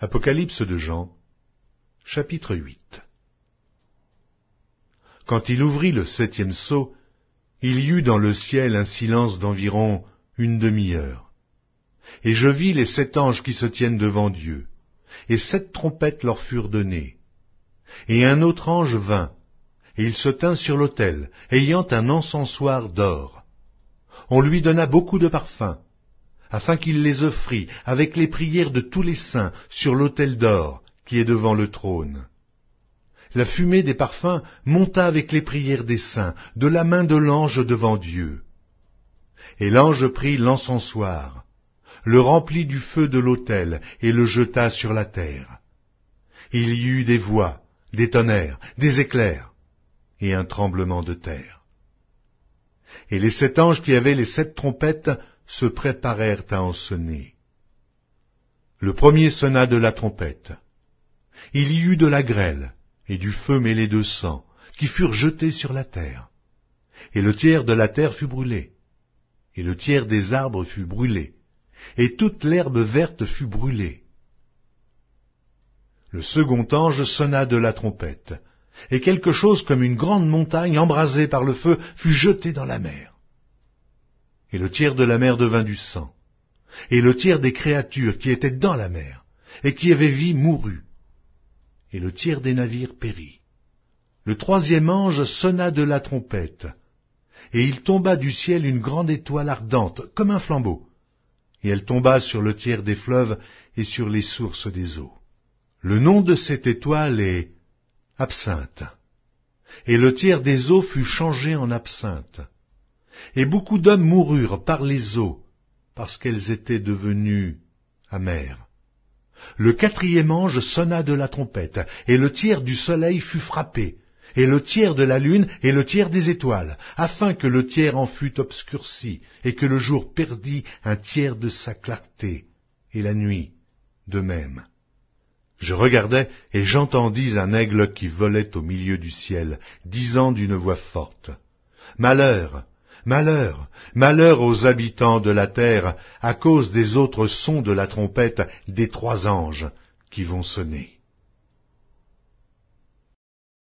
Apocalypse de Jean, chapitre 8. Quand il ouvrit le 7e sceau, il y eut dans le ciel un silence d'environ une demi-heure. Et je vis les 7 anges qui se tiennent devant Dieu, et 7 trompettes leur furent données. Et un autre ange vint, et il se tint sur l'autel, ayant un encensoir d'or. On lui donna beaucoup de parfums, afin qu'il les offrît avec les prières de tous les saints sur l'autel d'or qui est devant le trône. La fumée des parfums monta avec les prières des saints de la main de l'ange devant Dieu. Et l'ange prit l'encensoir, le remplit du feu de l'autel et le jeta sur la terre. Il y eut des voix, des tonnerres, des éclairs et un tremblement de terre. Et les 7 anges qui avaient les 7 trompettes se préparèrent à en sonner. Le premier sonna de la trompette. Il y eut de la grêle et du feu mêlé de sang, qui furent jetés sur la terre. Et le tiers de la terre fut brûlé, et le tiers des arbres fut brûlé, et toute l'herbe verte fut brûlée. Le second ange sonna de la trompette, et quelque chose comme une grande montagne embrasée par le feu fut jetée dans la mer. Et le tiers de la mer devint du sang, et le tiers des créatures qui étaient dans la mer, et qui avaient vie mourut, et le tiers des navires périt. Le 3e ange sonna de la trompette, et il tomba du ciel une grande étoile ardente, comme un flambeau, et elle tomba sur le tiers des fleuves et sur les sources des eaux. Le nom de cette étoile est Absinthe, et le tiers des eaux fut changé en absinthe. Et beaucoup d'hommes moururent par les eaux, parce qu'elles étaient devenues amères. Le 4e ange sonna de la trompette, et le tiers du soleil fut frappé, et le tiers de la lune, et le tiers des étoiles, afin que le tiers en fût obscurci, et que le jour perdît un tiers de sa clarté, et la nuit de même. Je regardai, et j'entendis un aigle qui volait au milieu du ciel, disant d'une voix forte, « Malheur, malheur, malheur aux habitants de la terre, à cause des autres sons de la trompette des 3 anges qui vont sonner. »